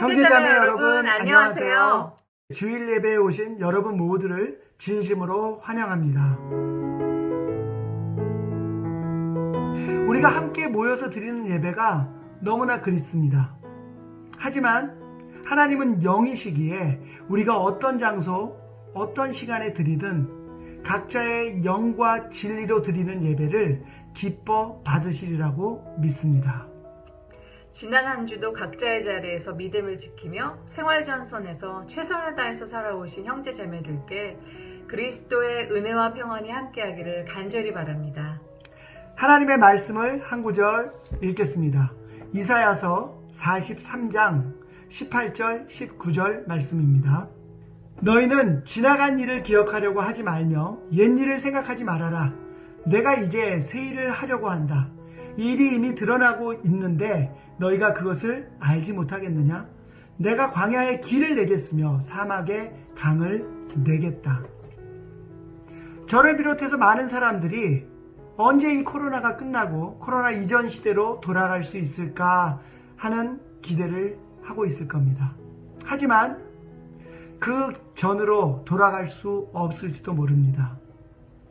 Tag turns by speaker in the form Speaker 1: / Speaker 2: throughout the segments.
Speaker 1: 형제자매 여러분 안녕하세요.
Speaker 2: 주일 예배에 오신 여러분 모두를 진심으로 환영합니다. 우리가 함께 모여서 드리는 예배가 너무나 그립습니다. 하지만 하나님은 영이시기에 우리가 어떤 장소, 어떤 시간에 드리든 각자의 영과 진리로 드리는 예배를 기뻐 받으시리라고 믿습니다.
Speaker 1: 지난 한 주도 각자의 자리에서 믿음을 지키며 생활전선에서 최선을 다해서 살아오신 형제자매들께 그리스도의 은혜와 평안이 함께하기를 간절히 바랍니다.
Speaker 2: 하나님의 말씀을 한 구절 읽겠습니다. 이사야서 43장 18절 19절 말씀입니다. 너희는 지나간 일을 기억하려고 하지 말며 옛 일을 생각하지 말아라. 내가 이제 새 일을 하려고 한다. 이 일이 이미 드러나고 있는데 너희가 그것을 알지 못하겠느냐? 내가 광야에 길을 내겠으며 사막에 강을 내겠다. 저를 비롯해서 많은 사람들이 언제 이 코로나가 끝나고 코로나 이전 시대로 돌아갈 수 있을까 하는 기대를 하고 있을 겁니다. 하지만 그 전으로 돌아갈 수 없을지도 모릅니다.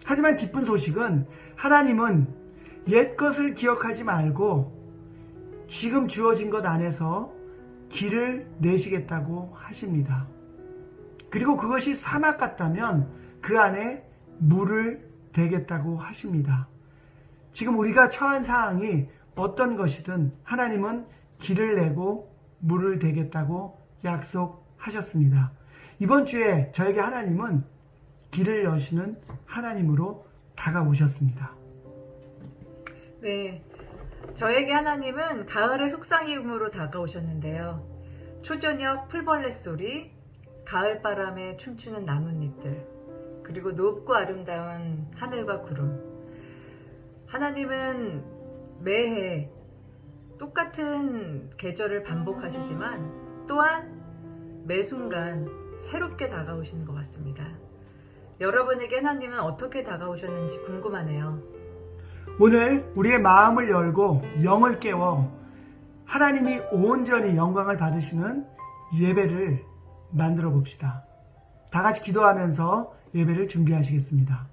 Speaker 2: 하지만 기쁜 소식은 하나님은 옛 것을 기억하지 말고 지금 주어진 것 안에서 길을 내시겠다고 하십니다. 그리고 그것이 사막 같다면 그 안에 물을 대겠다고 하십니다. 지금 우리가 처한 상황이 어떤 것이든 하나님은 길을 내고 물을 대겠다고 약속하셨습니다. 이번 주에 저에게 하나님은 길을 여시는 하나님으로 다가오셨습니다.
Speaker 1: 네, 저에게 하나님은 가을의 속삭임으로 다가오셨는데요. 초저녁 풀벌레 소리, 가을바람에 춤추는 나뭇잎들, 그리고 높고 아름다운 하늘과 구름. 하나님은 매해 똑같은 계절을 반복하시지만 또한 매 순간 새롭게 다가오시는 것 같습니다. 여러분에게 하나님은 어떻게 다가오셨는지 궁금하네요.
Speaker 2: 오늘 우리의 마음을 열고 영을 깨워 하나님이 온전히 영광을 받으시는 예배를 만들어 봅시다. 다 같이 기도하면서 예배를 준비하시겠습니다.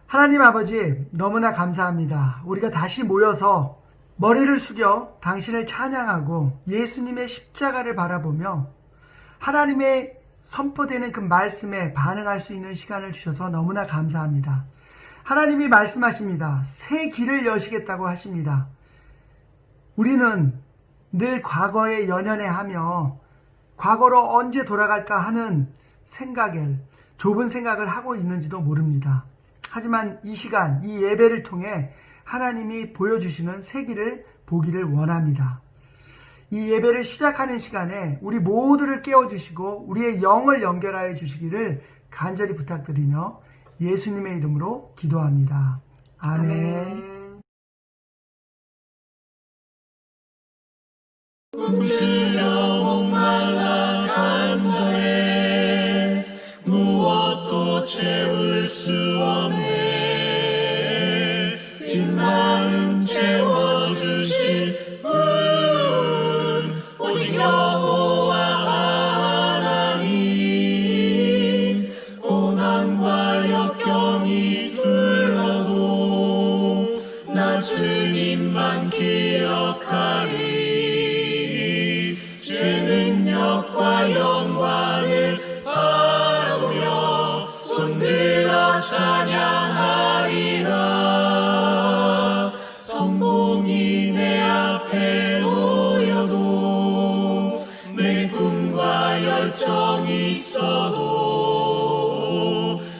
Speaker 2: 하나님 아버지, 너무나 감사합니다. 우리가 다시 모여서 머리를 숙여 당신을 찬양하고 예수님의 십자가를 바라보며 하나님의 선포되는 그 말씀에 반응할 수 있는 시간을 주셔서 너무나 감사합니다. 하나님이 말씀하십니다. 새 길을 여시겠다고 하십니다. 우리는 늘 과거에 연연해하며 과거로 언제 돌아갈까 하는 좁은 생각을 하고 있는지도 모릅니다. 하지만 이 시간, 이 예배를 통해 하나님이 보여주시는 새 길을 보기를 원합니다. 이 예배를 시작하는 시간에 우리 모두를 깨워주시고 우리의 영을 연결하여 주시기를 간절히 부탁드리며 예수님의 이름으로 기도합니다. 아멘.
Speaker 3: 굶주려 목말라 간절해 무엇도 채울 수 없네. 입마음 채워주실 분 오직 여호와 하나님. 고난과 역경이 둘러도 나 주님만 기억하리. 주 능력과 영광을 바라보며 손들어 찬양하리라. 성공이 내 앞에 놓여도 내 꿈과 열정이 있어도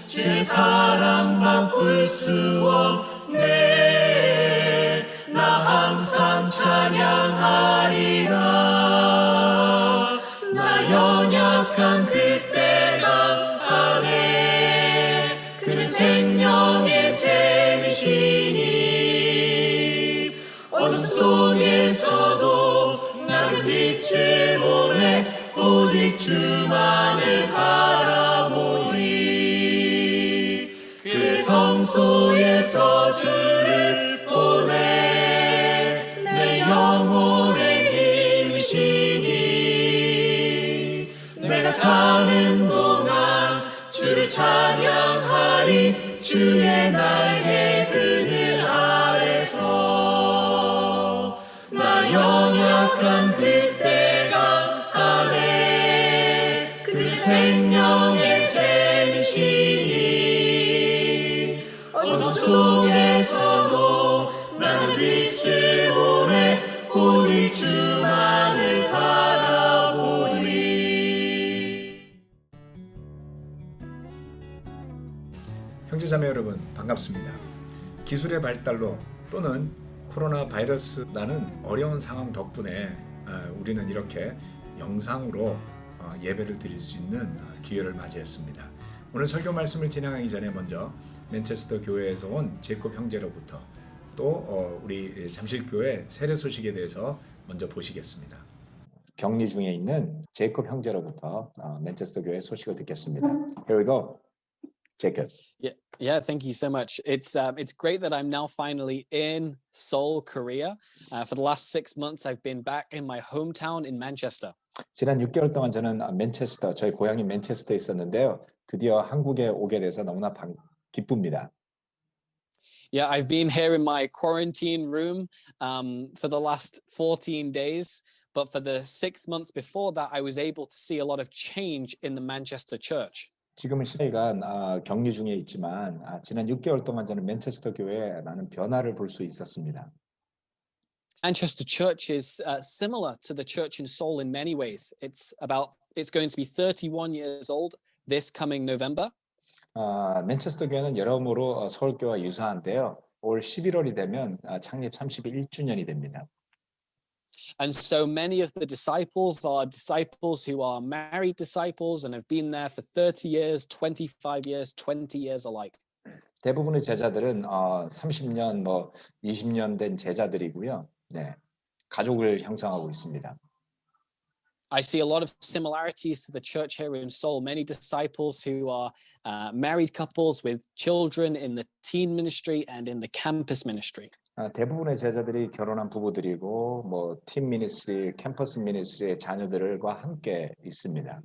Speaker 3: 주의 사랑 바꿀 수 없네. 나 항상 찬양하리라. 나 연약한 그때가 안에 그는 생명의 샘이시니 어둠 속에서도 나를 빛을 보내 오직 주만을 바라보니 그 성소에서 주를 보내 내 영혼의 힘이시 사는 동안 주를 찬양하리. 주의 날개 그늘 아래서 나 연약한 그때가 가네. 그는 생명의 샘이시니 어둠 속에서도 나는 빛을 보내. 오직 주만을 바라보리.
Speaker 4: 형제자매 여러분 반갑습니다. 기술의 발달로 또는 코로나 바이러스라는 어려운 상황 덕분에 우리는 이렇게 영상으로 예배를 드릴 수 있는 기회를 맞이했습니다. 오늘 설교 말씀을 진행하기 전에 먼저 맨체스터 교회에서 온 제이콥 형제로부터 또 우리 잠실교회 세례 소식에 대해서 먼저 보시겠습니다. 격리 중에 있는 제이콥 형제로부터 맨체스터 교회 소식을 듣겠습니다. Here we go. Jacob.
Speaker 5: Yeah, thank you so much. It's great that I'm now finally in Seoul, Korea. For the last 6 months, I've been back in my hometown in Manchester.
Speaker 4: 지난 6개월 동안 저는 맨체스터, 저희 고향인 맨체스터에 있었는데요. 드디어 한국에 오게 돼서 너무나 기쁩니다.
Speaker 5: Yeah, I've been here in my quarantine room for the last 14 days. But for the 6 months before that, I was able to see a lot of change in the Manchester church.
Speaker 4: 지금은 실시간 격리 중에 있지만 지난 6개월 동안 저는 맨체스터 교회에 많은 변화를 볼 수 있었습니다.
Speaker 5: Manchester Church is similar to the church in Seoul in many ways. It's going to be 31 years old this coming November.
Speaker 4: 맨체스터 교회는 여러모로 서울교회와 유사한데요. 올 11월이 되면 창립 31주년이 됩니다.
Speaker 5: And so many of the disciples are disciples who are married disciples and have been there for 30 years, 25 years, 20 years alike.
Speaker 4: 대부분의 제자들은 30년, 20년 된 제자들이고요. 네, 가족을 형성하고 있습니다.
Speaker 5: I see a lot of similarities to the church here in Seoul. Many disciples who are married couples with children in the teen ministry and in the campus ministry.
Speaker 4: 대부분의 제자들이 결혼한 부부들이고 팀 미니스트리, 캠퍼스 미니스트리의 자녀들과 함께 있습니다.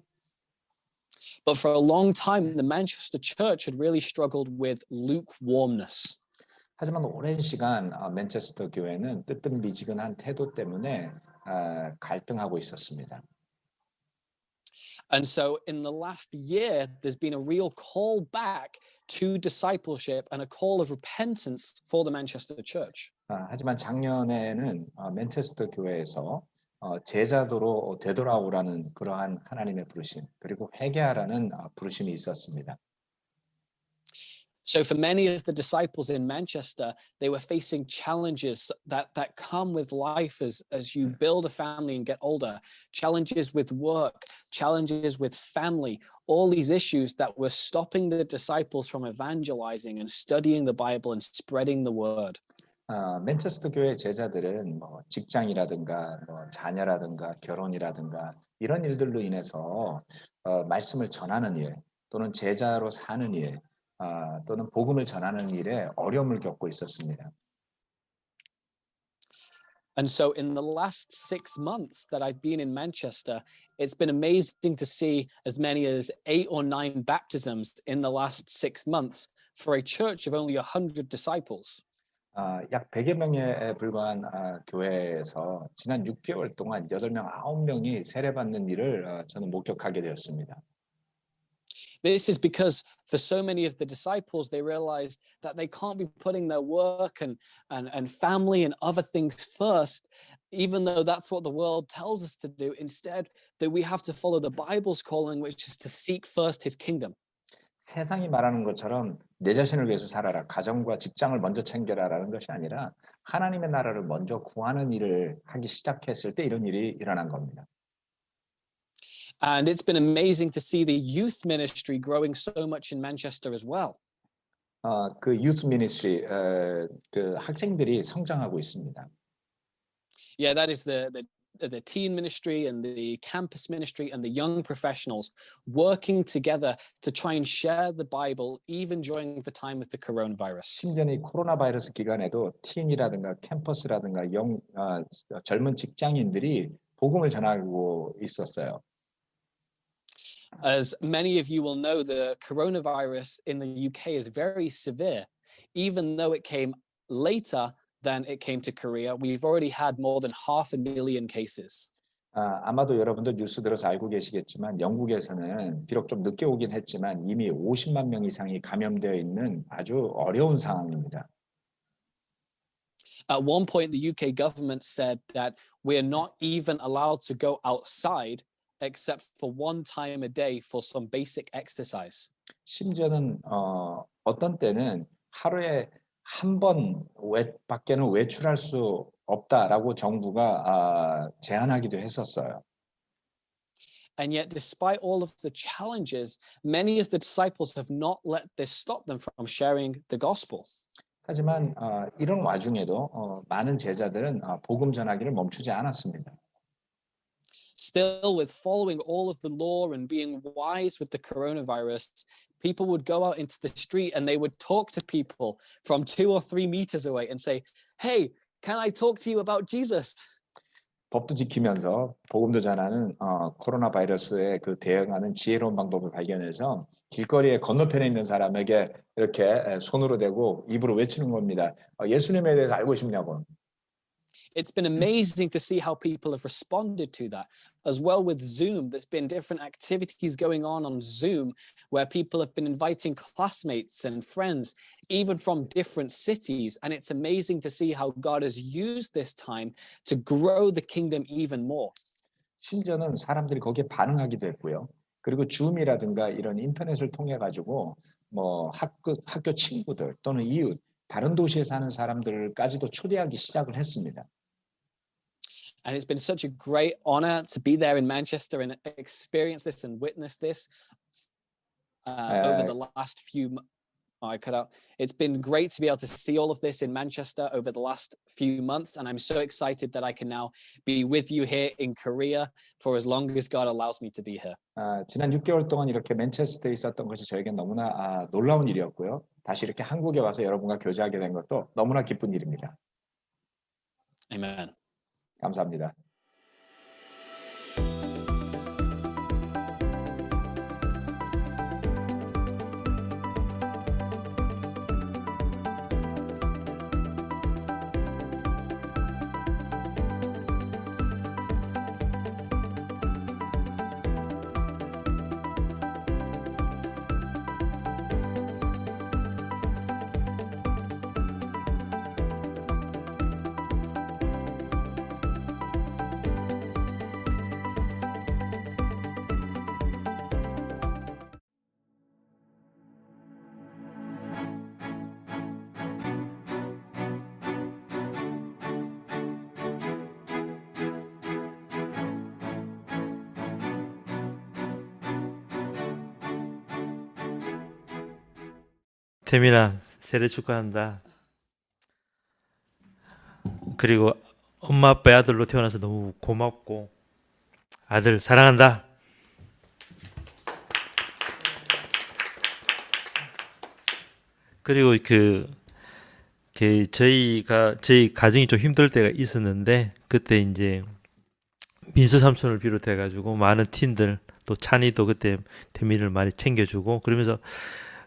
Speaker 5: But for a long time, the Manchester Church had really struggled with lukewarmness.
Speaker 4: 하지만 오랜 시간 맨체스터 교회는 뜨뜻미지근한 태도 때문에 갈등하고 있었습니다.
Speaker 5: And so in the last year, there's been a real call back to discipleship and a call of repentance for the Manchester Church.
Speaker 4: 하지만 작년에는 맨체스터 교회에서 제자도로 되돌아오라는 그러한 하나님의 부르심, 그리고 회개하라는 부르심이 있었습니다.
Speaker 5: So for many of the disciples in Manchester, they were facing challenges that come with life as you build a family and get older, challenges with work, challenges with family, all these issues that were stopping the disciples from evangelizing and studying the Bible and spreading the word.
Speaker 4: 맨체스터 교회 제자들은 직장이라든가 자녀라든가 결혼이라든가 이런 일들로 인해서 말씀을 전하는 일 또는 제자로 사는 일 또는 복음을 전하는 일에 어려움을 겪고 있었습니다.
Speaker 5: And so in the last 6 months that I've been in Manchester, it's been amazing to see as many as 8 or 9 baptisms in the last 6 months for a church of only 100 disciples.
Speaker 4: 약 100여 명에 불과한 교회에서 지난 6개월 동안 8명, 9명이 세례받는 일을 저는 목격하게 되었습니다.
Speaker 5: This is because for so many of the disciples, they realized that they can't be putting their work and family and other things first, even though that's what the world tells us to do. Instead, that we have to follow the Bible's calling, which is to seek first his kingdom.
Speaker 4: 세상이 말하는 것처럼 내 자신을 위해서 살아라, 가정과 직장을 먼저 챙겨라라는 것이 아니라 하나님의 나라를 먼저 구하는 일을 하기 시작했을 때 이런 일이 일어난 겁니다.
Speaker 5: And it's been amazing to see the youth ministry growing so much in Manchester as well.
Speaker 4: 그 youth ministry, 그 학생들이 성장하고 있습니다.
Speaker 5: Yeah, that is the teen ministry and the campus ministry and the young professionals working together to try and share the Bible even during the time of the coronavirus.
Speaker 4: 심지어 이 코로나 바이러스 기간에도 틴이라든가 캠퍼스라든가 젊은 직장인들이 복음을 전하고 있었어요.
Speaker 5: As many of you will know, the coronavirus in the UK is very severe. Even though it came later than it came to Korea, we've already had more than 500,000 cases.
Speaker 4: 아마도 여러분들 뉴스 들어서 알고 계시겠지만 영국에서는 비록 좀 늦게 오긴 했지만 이미 50만 명 이상이 감염되어 있는 아주 어려운 상황입니다.
Speaker 5: At one point, the UK government said that we are not even allowed to go outside except for one time a day for some basic exercise.
Speaker 4: 심지어는 어떤 때는 하루에 한 번 밖에는 외출할 수 없다라고 정부가 제한하기도 했었어요.
Speaker 5: And yet, despite all of the challenges, many of the disciples have not let this stop them from sharing the gospel.
Speaker 4: 하지만 이런 와중에도 많은 제자들은 복음 전하기를 멈추지 않았습니다.
Speaker 5: Still, with following all of the law and being wise with the coronavirus, people would go out into the street and they would talk to people from 2 or 3 meters away and say, "Hey, can I talk to you about Jesus?"
Speaker 4: 법도 지키면서 복음도 전하는 코로나 바이러스에 그 대응하는 지혜로운 방법을 발견해서 길거리에 건너편에 있는 사람에게 이렇게 손으로 대고 입으로 외치는 겁니다. 예수님에 대해서 알고 싶냐고.
Speaker 5: It's been amazing to see how people have responded to that. As well with Zoom, there's been different activities going on Zoom where people have been inviting classmates and friends, even from different cities. And it's amazing to see how God has used this time to grow the kingdom even more.
Speaker 4: 심지어는 사람들이 거기에 반응하기도 했고요. 그리고 줌이라든가 이런 인터넷을 통해 가지고 뭐 학교 친구들 또는 이웃, 다른 도시에 사는 사람들까지도 초대하기 시작을 했습니다.
Speaker 5: And it's been such a great honor to be there in Manchester and experience this and witness this over the last few months. I cut out. It's been great to be able to see all of this in Manchester over the last few months. And I'm so excited that I can now be with you here in Korea for as long as God allows me to be here.
Speaker 4: 지난 6개월 동안 이렇게 맨체스터에 있었던 것이 저에겐 너무나 놀라운 일이었고요. 다시 이렇게 한국에 와서 여러분과 교제하게 된 것도 너무나 기쁜 일입니다.
Speaker 5: Amen.
Speaker 4: 감사합니다.
Speaker 6: 태민아, 세례 축하한다. 그리고 엄마 아빠의 아들로 태어나서 너무 고맙고 아들 사랑한다. 그리고 저희 가정이 좀 힘들 때가 있었는데 그때 이제 민수 삼촌을 비롯해 가지고 많은 팀들 또 찬이도 그때 태민을 많이 챙겨주고 그러면서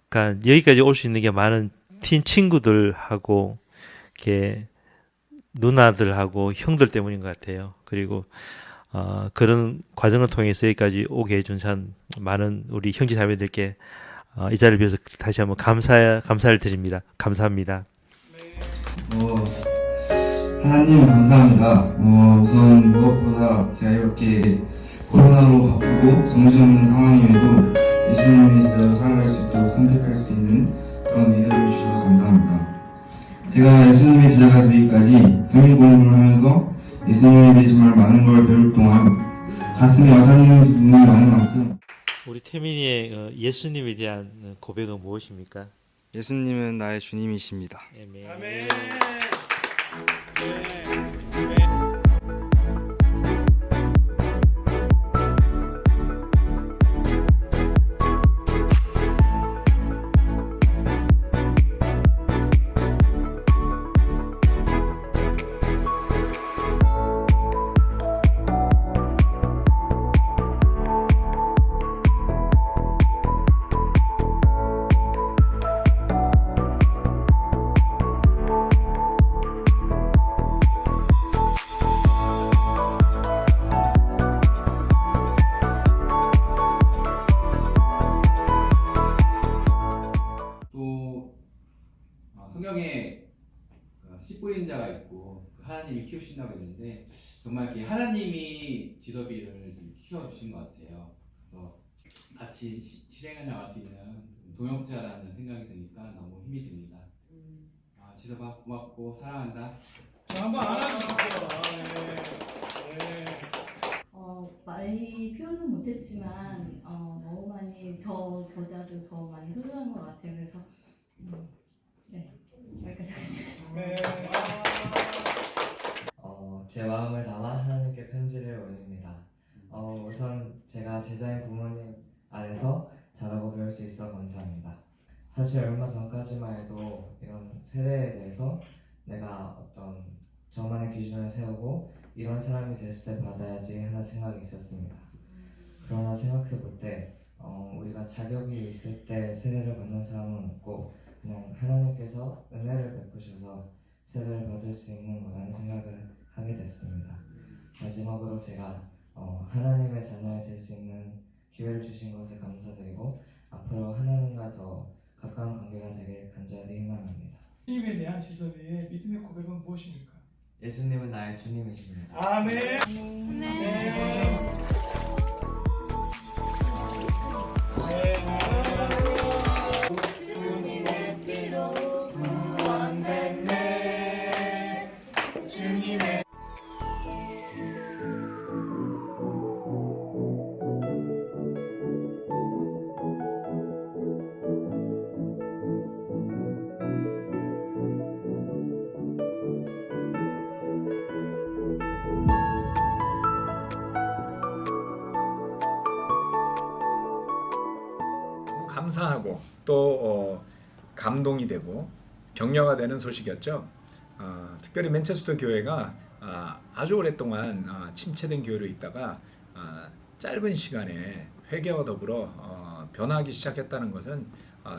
Speaker 6: 그러니까 여기까지 올 수 있는 게 많은 팀 친구들하고 이렇게 누나들하고 형들 때문인 것 같아요. 그리고 그런 과정을 통해서 여기까지 오게 해준 많은 우리 형제 자매들께 이 자리를 빌어서 다시 한번 감사를 드립니다. 감사합니다.
Speaker 7: 하나님 감사합니다. 우선 무엇보다 제가 이렇게 코로나로 바쁘고 정신없는 상황임에도 예수님의 제자로 살아갈 수 있도록 선택할 수 있는 그런 믿음을 주셔서 감사합니다. 제가 예수님의 제자가 되기까지 성경 공부를 하면서 예수님에 대해 정말 많은 걸 배울 동안 가슴에 와닿는 부분이 많은 만큼
Speaker 6: 우리 태민이의 예수님에 대한 고백은 무엇입니까?
Speaker 8: 예수님은 나의 주님이십니다.
Speaker 6: 아멘.
Speaker 9: 성경에 씨 뿌린 자가 있고 하나님이 키우신다고 했는데 정말 이렇게 하나님이 지섭이를 키워주신 것 같아요. 그래서 같이 실행해 나갈 수 있는 동역자라는 생각이 드니까 너무 힘이 듭니다. 지섭아 고맙고 사랑한다.
Speaker 2: 한번 안아주십시오.
Speaker 10: 많이 표현은 못했지만 너무 많이 저보다도 더 많이 소중한 것 같아요. 그래서 네, 여기까지 하겠습니다.
Speaker 11: 제 마음을 담아 하나님께 편지를 올립니다. 우선 제가 제자인 부모님 안에서 자라고 배울 수 있어 감사합니다. 사실 얼마 전까지만 해도 이런 세례에 대해서 내가 어떤 저만의 기준을 세우고 이런 사람이 됐을 때 받아야지 하는 생각이 있었습니다. 그러나 생각해 볼 때 우리가 자격이 있을 때 세례를 받는 사람은 없고 그냥 하나님께서 은혜를 베푸셔서 세례를 받을 수 있는 거라는 생각을 하게 됐습니다. 마지막으로 제가 하나님의 자녀가 될 수 있는 기회를 주신 것에 감사드리고 앞으로 하나님과 더 가까운 관계가 되길 간절히 희망합니다.
Speaker 2: 주님에 대한 지섭이의 믿음의 고백은 무엇입니까?
Speaker 11: 예수님은 나의 주님이십니다.
Speaker 2: 아멘.
Speaker 4: 감사하고 또 감동이 되고 격려가 되는 소식이었죠. 특별히 맨체스터 교회가 아주 오랫동안 침체된 교회로 있다가 짧은 시간에 회개와 더불어 변화하기 시작했다는 것은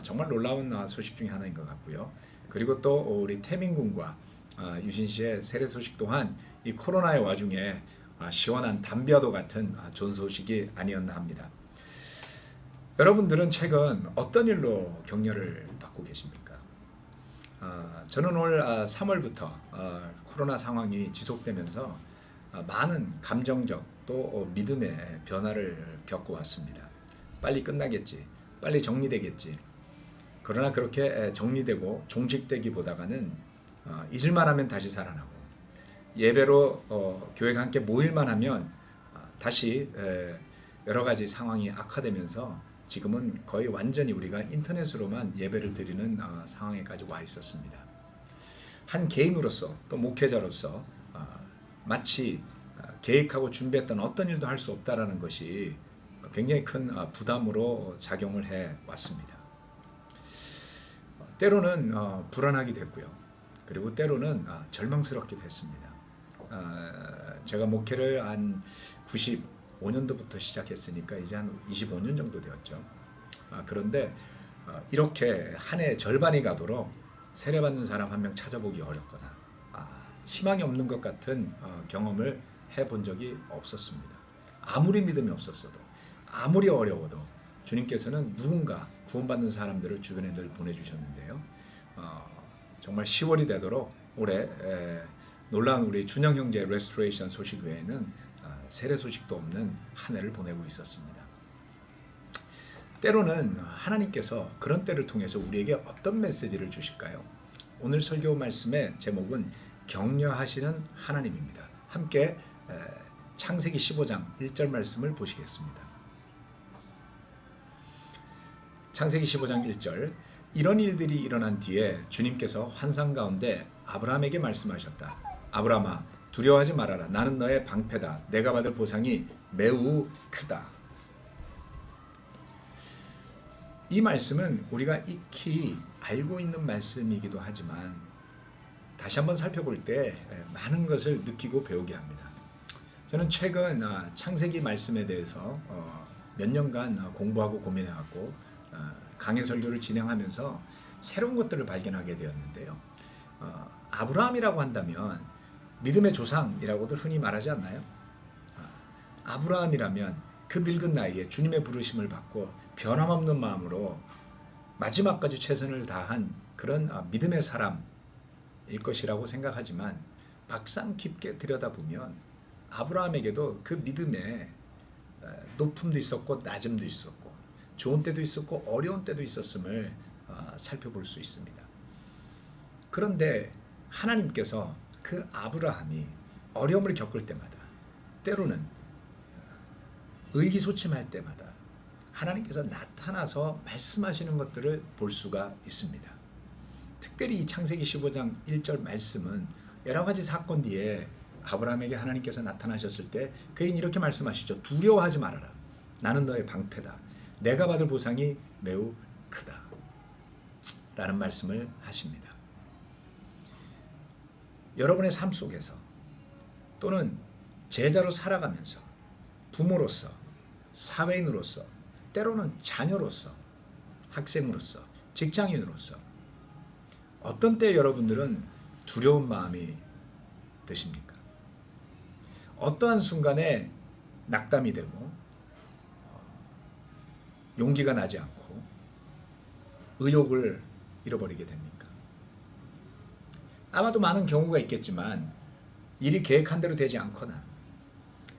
Speaker 4: 정말 놀라운 소식 중에 하나인 것 같고요. 그리고 또 우리 태민 군과 유신 씨의 세례 소식 또한 이 코로나의 와중에 시원한 담벼도 같은 좋은 소식이 아니었나 합니다. 여러분들은 최근 어떤 일로 격려를 받고 계십니까? 저는 올 3월부터 코로나 상황이 지속되면서 많은 감정적 또 믿음의 변화를 겪어왔습니다. 빨리 끝나겠지, 빨리 정리되겠지. 그러나 그렇게 정리되고 종식되기보다는 잊을만 하면 다시 살아나고 예배로 교회가 함께 모일만 하면 다시 여러 가지 상황이 악화되면서 지금은 거의 완전히 우리가 인터넷으로만 예배를 드리는 상황에까지 와 있었습니다. 한 개인으로서 또 목회자로서 마치 계획하고 준비했던 어떤 일도 할 수 없다라는 것이 굉장히 큰 부담으로 작용을 해 왔습니다. 때로는 불안하기도 했고요. 그리고 때로는 절망스럽기도 했습니다. 제가 목회를 한 95년도부터 시작했으니까 이제 한 25년 정도 되었죠. 그런데 이렇게 한 해 절반이 가도록 세례받는 사람 한 명 찾아보기 어렵거나 희망이 없는 것 같은 경험을 해본 적이 없었습니다. 아무리 믿음이 없었어도 아무리 어려워도 주님께서는 누군가 구원받는 사람들을 주변에 늘 보내주셨는데요. 정말 10월이 되도록 올해 놀라운 우리 준영 형제 레스토레이션 소식 외에는 세례 소식도 없는 한 해를 보내고 있었습니다. 때로는 하나님께서 그런 때를 통해서 우리에게 어떤 메시지를 주실까요? 오늘 설교 말씀의 제목은 격려하시는 하나님입니다. 함께 창세기 15장 1절 말씀을 보시겠습니다. 창세기 15장 1절 이런 일들이 일어난 뒤에 주님께서 환상 가운데 아브라함에게 말씀하셨다. 아브라함아 두려워하지 말아라. 나는 너의 방패다. 내가 받을 보상이 매우 크다. 이 말씀은 우리가 익히 알고 있는 말씀이기도 하지만 다시 한번 살펴볼 때 많은 것을 느끼고 배우게 합니다. 저는 최근 창세기 말씀에 대해서 몇 년간 공부하고 고민해왔고 강해 설교를 진행하면서 새로운 것들을 발견하게 되었는데요. 아브라함이라고 한다면 믿음의 조상이라고들 흔히 말하지 않나요? 아브라함이라면 그 늙은 나이에 주님의 부르심을 받고 변함없는 마음으로 마지막까지 최선을 다한 그런 믿음의 사람일 것이라고 생각하지만 막상 깊게 들여다보면 아브라함에게도 그 믿음에 높음도 있었고 낮음도 있었고 좋은 때도 있었고 어려운 때도 있었음을 살펴볼 수 있습니다. 그런데 하나님께서 그 아브라함이 어려움을 겪을 때마다 때로는 의기소침할 때마다 하나님께서 나타나서 말씀하시는 것들을 볼 수가 있습니다. 특별히 이 창세기 15장 1절 말씀은 여러 가지 사건 뒤에 아브라함에게 하나님께서 나타나셨을 때 그는 이렇게 말씀하시죠. 두려워하지 말아라. 나는 너의 방패다. 내가 받을 보상이 매우 크다. 라는 말씀을 하십니다. 여러분의 삶 속에서 또는 제자로 살아가면서 부모로서 사회인으로서 때로는 자녀로서 학생으로서 직장인으로서 어떤 때 여러분들은 두려운 마음이 드십니까? 어떠한 순간에 낙담이 되고 용기가 나지 않고 의욕을 잃어버리게 됩니까? 아마도 많은 경우가 있겠지만 일이 계획한 대로 되지 않거나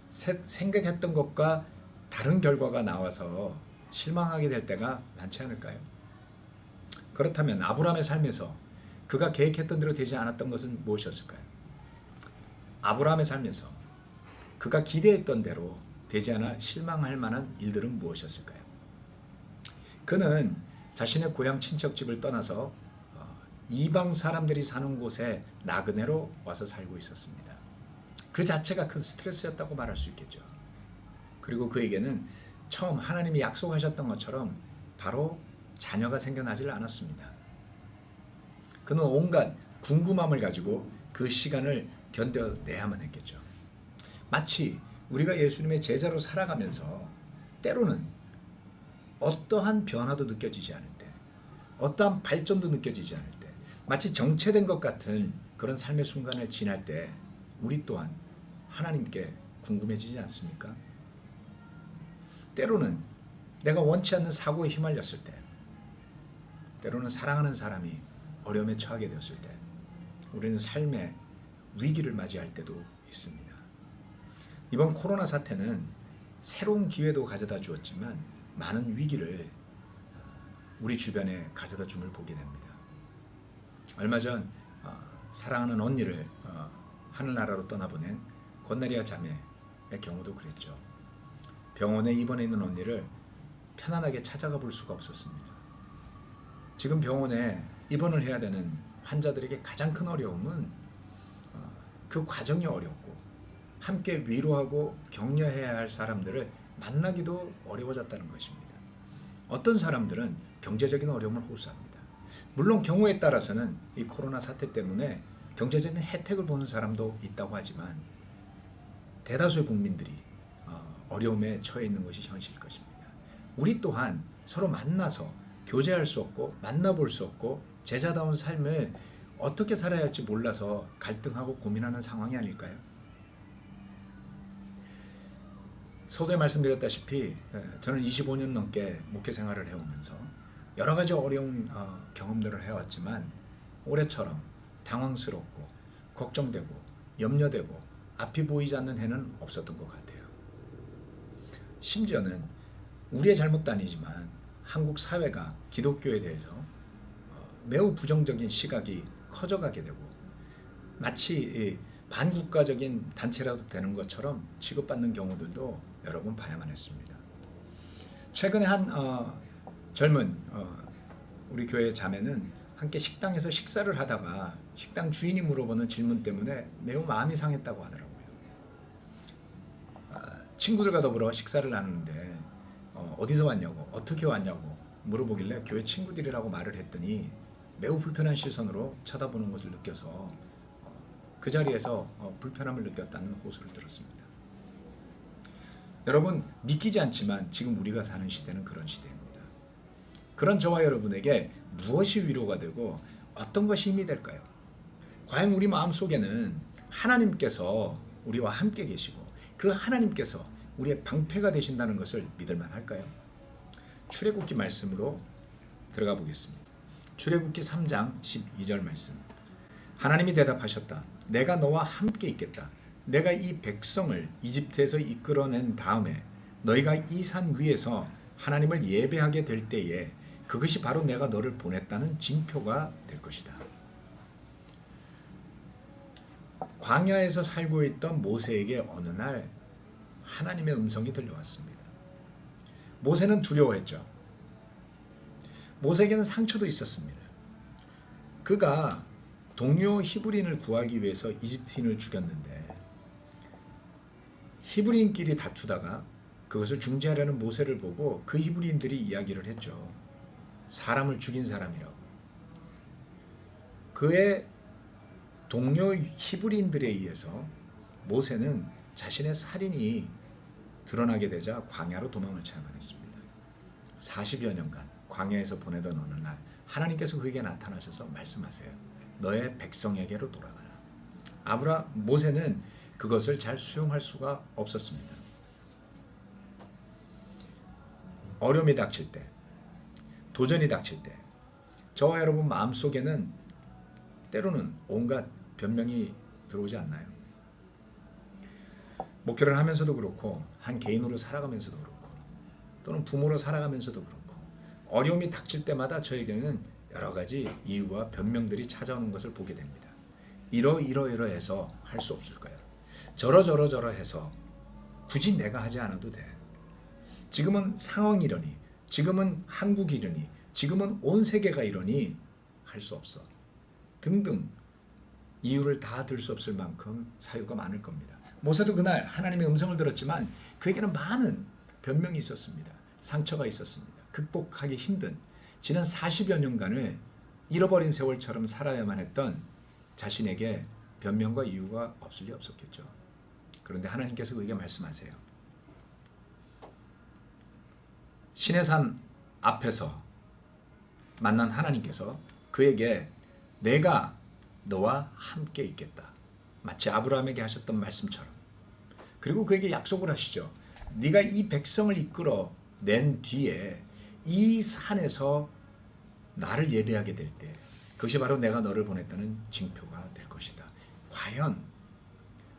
Speaker 4: 생각했던 것과 다른 결과가 나와서 실망하게 될 때가 많지 않을까요? 그렇다면 아브라함의 삶에서 그가 계획했던 대로 되지 않았던 것은 무엇이었을까요? 아브라함의 삶에서 그가 기대했던 대로 되지 않아 실망할 만한 일들은 무엇이었을까요? 그는 자신의 고향 친척집을 떠나서 이방 사람들이 사는 곳에 나그네로 와서 살고 있었습니다. 그 자체가 큰 스트레스였다고 말할 수 있겠죠. 그리고 그에게는 처음 하나님이 약속하셨던 것처럼 바로 자녀가 생겨나질 않았습니다. 그는 온갖 궁금함을 가지고 그 시간을 견뎌내야만 했겠죠. 마치 우리가 예수님의 제자로 살아가면서 때로는 어떠한 변화도 느껴지지 않을 때, 어떠한 발전도 느껴지지 않을 때, 마치 정체된 것 같은 그런 삶의 순간을 지날 때 우리 또한 하나님께 궁금해지지 않습니까? 때로는 내가 원치 않는 사고에 휘말렸을 때, 때로는 사랑하는 사람이 어려움에 처하게 되었을 때 우리는 삶의 위기를 맞이할 때도 있습니다. 이번 코로나 사태는 새로운 기회도 가져다 주었지만 많은 위기를 우리 주변에 가져다 줌을 보게 됩니다. 얼마 전 사랑하는 언니를 하늘나라로 떠나보낸 권나리아 자매의 경우도 그랬죠. 병원에 입원해 있는 언니를 편안하게 찾아가 볼 수가 없었습니다. 지금 병원에 입원을 해야 되는 환자들에게 가장 큰 어려움은 그 과정이 어렵고 함께 위로하고 격려해야 할 사람들을 만나기도 어려워졌다는 것입니다. 어떤 사람들은 경제적인 어려움을 호소합니다. 물론 경우에 따라서는 이 코로나 사태 때문에 경제적인 혜택을 보는 사람도 있다고 하지만 대다수의 국민들이 어려움에 처해 있는 것이 현실일 것입니다. 우리 또한 서로 만나서 교제할 수 없고 만나볼 수 없고 제자다운 삶을 어떻게 살아야 할지 몰라서 갈등하고 고민하는 상황이 아닐까요? 서두에 말씀드렸다시피 저는 25년 넘게 목회 생활을 해오면서 여러 가지 어려운 경험들을 해왔지만 올해처럼 당황스럽고 걱정되고 염려되고 앞이 보이지 않는 해는 없었던 것 같아요. 심지어는 우리의 잘못도 아니지만 한국 사회가 기독교에 대해서 매우 부정적인 시각이 커져가게 되고 마치 반국가적인 단체라도 되는 것처럼 취급받는 경우들도 여러 번 봐야만 했습니다. 최근에 한 젊은 우리 교회 자매는 함께 식당에서 식사를 하다가 식당 주인이 물어보는 질문 때문에 매우 마음이 상했다고 하더라고요. 친구들과 더불어 식사를 나누는데 어디서 왔냐고 어떻게 왔냐고 물어보길래 교회 친구들이라고 말을 했더니 매우 불편한 시선으로 쳐다보는 것을 느껴서 그 자리에서 불편함을 느꼈다는 호소를 들었습니다. 여러분 믿기지 않지만 지금 우리가 사는 시대는 그런 시대입니다. 그런 저와 여러분에게 무엇이 위로가 되고 어떤 것이 힘이 될까요? 과연 우리 마음속에는 하나님께서 우리와 함께 계시고 그 하나님께서 우리의 방패가 되신다는 것을 믿을 만할까요? 출애굽기 말씀으로 들어가 보겠습니다. 출애굽기 3장 12절 말씀. 하나님이 대답하셨다. 내가 너와 함께 있겠다. 내가 이 백성을 이집트에서 이끌어낸 다음에 너희가 이 산 위에서 하나님을 예배하게 될 때에 그것이 바로 내가 너를 보냈다는 징표가 될 것이다. 광야에서 살고 있던 모세에게 어느 날 하나님의 음성이 들려왔습니다. 모세는 두려워했죠. 모세에게는 상처도 있었습니다. 그가 동료 히브리인을 구하기 위해서 이집트인을 죽였는데 히브리인끼리 다투다가 그것을 중재하려는 모세를 보고 그 히브리인들이 이야기를 했죠. 사람을 죽인 사람이라고. 그의 동료 히브리인들에 의해서 모세는 자신의 살인이 드러나게 되자 광야로 도망을 쳐야만 했습니다. 40여 년간 광야에서 보내던 어느 날 하나님께서 그에게 나타나셔서 말씀하세요. 너의 백성에게로 돌아가라. 모세는 그것을 잘 수용할 수가 없었습니다. 어려움이 닥칠 때, 도전이 닥칠 때 저와 여러분 마음속에는 때로는 온갖 변명이 들어오지 않나요? 목회를 하면서도 그렇고 한 개인으로 살아가면서도 그렇고 또는 부모로 살아가면서도 그렇고 어려움이 닥칠 때마다 저에게는 여러 가지 이유와 변명들이 찾아오는 것을 보게 됩니다. 이러해서 할 수 없을까요? 저러해서 굳이 내가 하지 않아도 돼. 지금은 상황이 이러니, 지금은 한국이 이러니, 지금은 온 세계가 이러니 할 수 없어. 등등 이유를 다 들 수 없을 만큼 사유가 많을 겁니다. 모세도 그날 하나님의 음성을 들었지만 그에게는 많은 변명이 있었습니다. 상처가 있었습니다. 극복하기 힘든 지난 40여 년간을 잃어버린 세월처럼 살아야만 했던 자신에게 변명과 이유가 없을 리 없었겠죠. 그런데 하나님께서 그에게 말씀하세요. 시내산 앞에서 만난 하나님께서 그에게 내가 너와 함께 있겠다. 마치 아브라함에게 하셨던 말씀처럼. 그리고 그에게 약속을 하시죠. 네가 이 백성을 이끌어 낸 뒤에 이 산에서 나를 예배하게 될 때 그것이 바로 내가 너를 보냈다는 징표가 될 것이다. 과연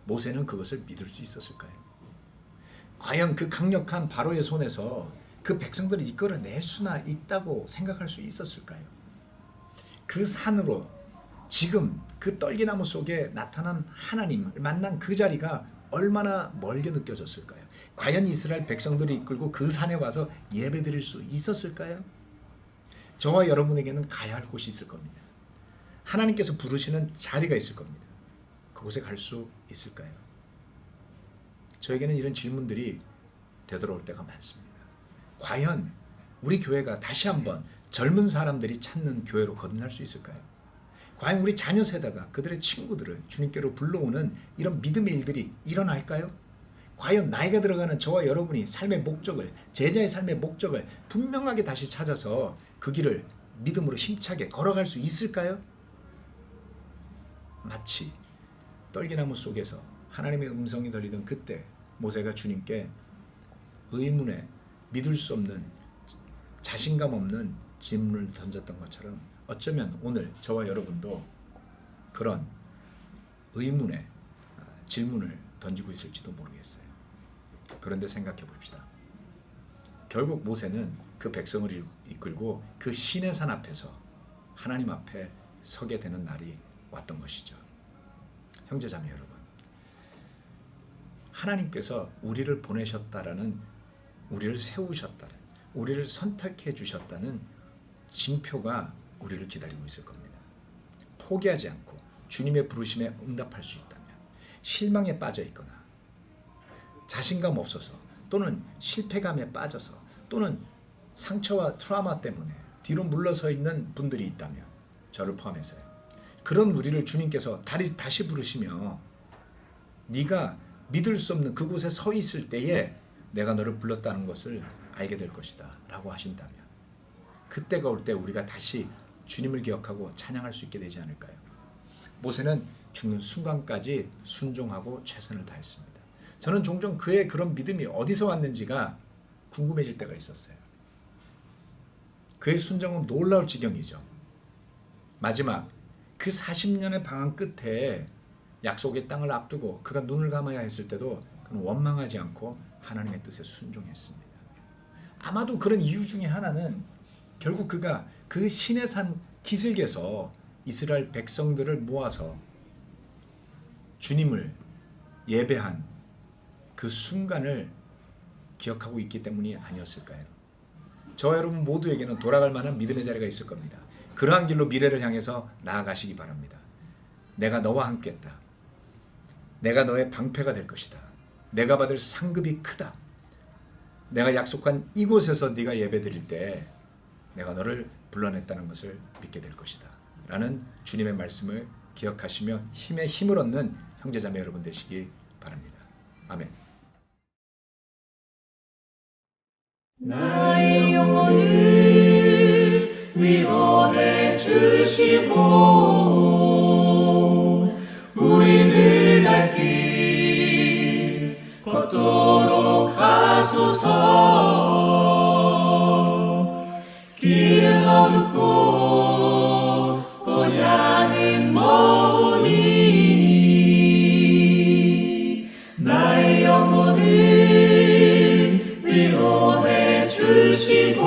Speaker 4: 모세는 그것을 믿을 수 있었을까요? 과연 그 강력한 바로의 손에서 그 백성들을 이끌어낼 수나 있다고 생각할 수 있었을까요? 그 산으로 지금 그 떨기나무 속에 나타난 하나님을 만난 그 자리가 얼마나 멀게 느껴졌을까요? 과연 이스라엘 백성들이 이끌고 그 산에 와서 예배드릴 수 있었을까요? 저와 여러분에게는 가야 할 곳이 있을 겁니다. 하나님께서 부르시는 자리가 있을 겁니다. 그곳에 갈 수 있을까요? 저에게는 이런 질문들이 되돌아올 때가 많습니다. 과연 우리 교회가 다시 한번 젊은 사람들이 찾는 교회로 거듭날 수 있을까요? 과연 우리 자녀 세대가 그들의 친구들을 주님께로 불러오는 이런 믿음의 일들이 일어날까요? 과연 나이가 들어가는 저와 여러분이 삶의 목적을, 제자의 삶의 목적을 분명하게 다시 찾아서 그 길을 믿음으로 힘차게 걸어갈 수 있을까요? 마치 떨기나무 속에서 하나님의 음성이 들리던 그때 모세가 주님께 의문에 믿을 수 없는, 자신감 없는 질문을 던졌던 것처럼 어쩌면 오늘 저와 여러분도 그런 의문의 질문을 던지고 있을지도 모르겠어요. 그런데 생각해 봅시다. 결국 모세는 그 백성을 이끌고 그 시내산 앞에서 하나님 앞에 서게 되는 날이 왔던 것이죠. 형제자매 여러분, 하나님께서 우리를 보내셨다라는, 우리를 세우셨다는, 우리를 선택해 주셨다는 징표가 우리를 기다리고 있을 겁니다. 포기하지 않고 주님의 부르심에 응답할 수 있다면, 실망에 빠져 있거나 자신감 없어서 또는 실패감에 빠져서 또는 상처와 트라우마 때문에 뒤로 물러서 있는 분들이 있다면, 저를 포함해서요. 그런 우리를 주님께서 다시 부르시며 네가 믿을 수 없는 그곳에 서 있을 때에 내가 너를 불렀다는 것을 알게 될 것이다 라고 하신다면, 그때가 올 때 우리가 다시 주님을 기억하고 찬양할 수 있게 되지 않을까요? 모세는 죽는 순간까지 순종하고 최선을 다했습니다. 저는 종종 그의 그런 믿음이 어디서 왔는지가 궁금해질 때가 있었어요. 그의 순종은 놀라울 지경이죠. 마지막 그 40년의 방황 끝에 약속의 땅을 앞두고 그가 눈을 감아야 했을 때도 그는 원망하지 않고 하나님의 뜻에 순종했습니다. 아마도 그런 이유 중에 하나는 결국 그가 그 신의 산 기슭에서 이스라엘 백성들을 모아서 주님을 예배한 그 순간을 기억하고 있기 때문이 아니었을까요? 저와 여러분 모두에게는 돌아갈 만한 믿음의 자리가 있을 겁니다. 그러한 길로 미래를 향해서 나아가시기 바랍니다. 내가 너와 함께했다. 내가 너의 방패가 될 것이다. 내가 받을 상급이 크다. 내가 약속한 이곳에서 네가 예배드릴 때 내가 너를 불러냈다는 것을 믿게 될 것이다. 라는 주님의 말씀을 기억하시며 힘에 힘을 얻는 형제자매 여러분 되시기 바랍니다. 아멘.
Speaker 3: 나의 영혼을 위로해 주시고 우리들 갈 길 걷도록 하소서. 길은 어둡고 본향은 머우니 나의 영혼을 위로해 주시고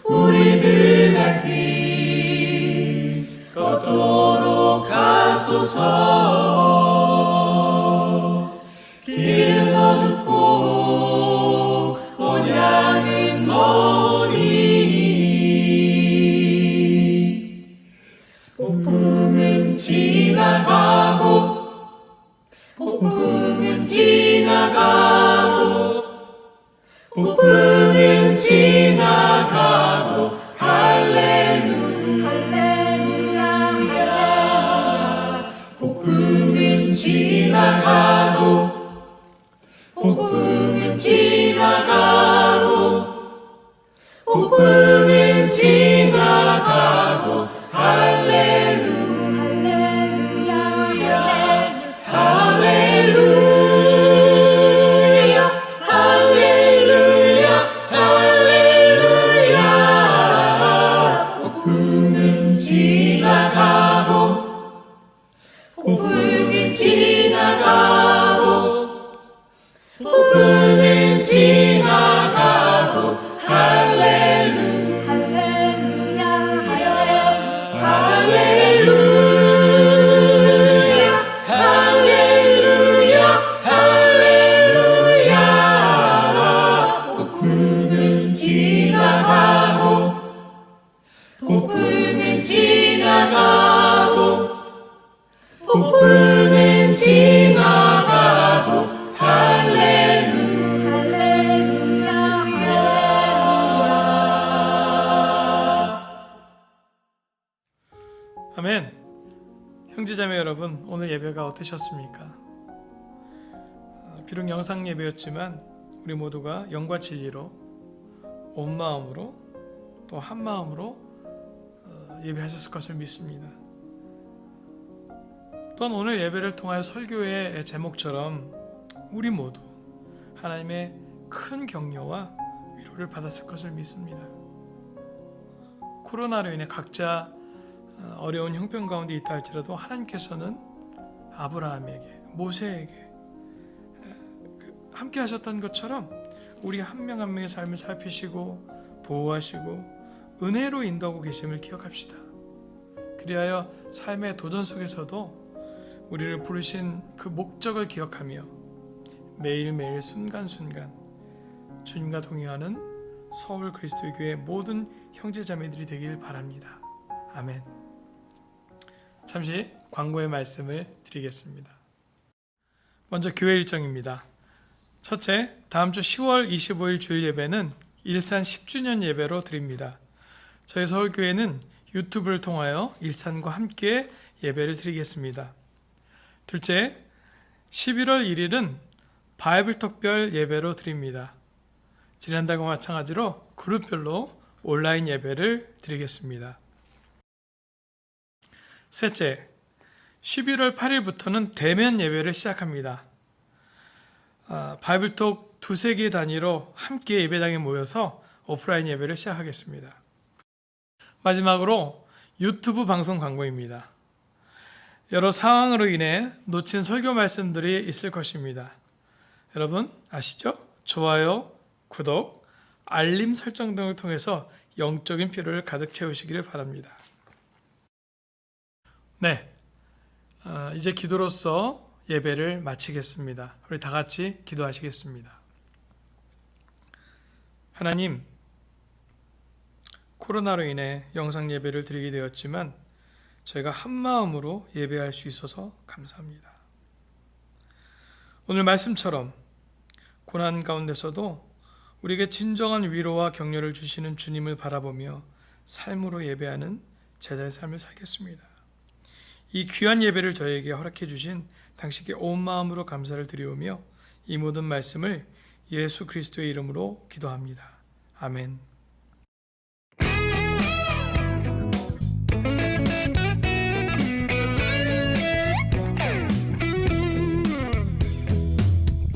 Speaker 3: 우리들 갈 길 걷도록 하소서. 길은 어둡고 본향은 머우니 폭풍은 지나가고 폭풍은 지나가고 폭풍은 지나가고 할렐루야 할렐루야. 폭풍은 지나가고 폭풍은 지나가고 폭풍은 지나가고 할렐루야 할렐루야 할렐루야 할렐루야. 폭풍은 지나가고 폭풍은 지나가고 폭풍은 지나가고 할렐루야 할렐루야 할렐루야 할렐루야. 폭풍은 지나가고 폭풍은 지나가고 폭풍은 지나가고 할렐루야
Speaker 12: 아멘. 형제자매 여러분, 오늘 예배가 어떠셨습니까? 비록 영상 예배였지만 우리 모두가 영과 진리로 온 마음으로 또 한 마음으로 예배하셨을 것을 믿습니다. 또한 오늘 예배를 통하여 설교의 제목처럼 우리 모두 하나님의 큰 격려와 위로를 받았을 것을 믿습니다. 코로나로 인해 각자 어려운 형편 가운데 있다 할지라도 하나님께서는 아브라함에게, 모세에게 함께 하셨던 것처럼 우리 한 명 한 명의 삶을 살피시고 보호하시고 은혜로 인도하고 계심을 기억합시다. 그리하여 삶의 도전 속에서도 우리를 부르신 그 목적을 기억하며 매일매일 순간순간 주님과 동행하는 서울 그리스도의 교회 모든 형제자매들이 되길 바랍니다. 아멘. 잠시 광고의 말씀을 드리겠습니다. 먼저 교회 일정입니다. 첫째, 다음 주 10월 25일 주일 예배는 일산 10주년 예배로 드립니다. 저희 서울교회는 유튜브를 통하여 일산과 함께 예배를 드리겠습니다. 둘째, 11월 1일은 바이블 특별 예배로 드립니다. 지난달과 마찬가지로 그룹별로 온라인 예배를 드리겠습니다. 셋째, 11월 8일부터는 대면 예배를 시작합니다. 바이블톡 두세 개 단위로 함께 예배당에 모여서 오프라인 예배를 시작하겠습니다. 마지막으로 유튜브 방송 광고입니다. 여러 상황으로 인해 놓친 설교 말씀들이 있을 것입니다. 여러분 아시죠? 좋아요, 구독, 알림 설정 등을 통해서 영적인 필요를 가득 채우시기를 바랍니다. 네, 이제 기도로서 예배를 마치겠습니다. 우리 다 같이 기도하시겠습니다. 하나님, 코로나로 인해 영상 예배를 드리게 되었지만 저희가 한 마음으로 예배할 수 있어서 감사합니다. 오늘 말씀처럼 고난 가운데서도 우리에게 진정한 위로와 격려를 주시는 주님을 바라보며 삶으로 예배하는 제자의 삶을 살겠습니다. 이 귀한 예배를 저에게 허락해 주신 당신께 온 마음으로 감사를 드리오며 이 모든 말씀을 예수 그리스도의 이름으로 기도합니다. 아멘.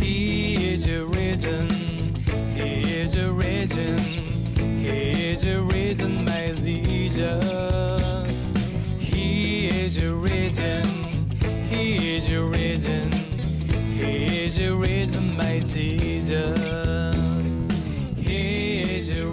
Speaker 12: He is a reason, He is a reason, He is a reason, my Jesus. He is a reason, He is a reason, He is a reason, my Jesus. He is a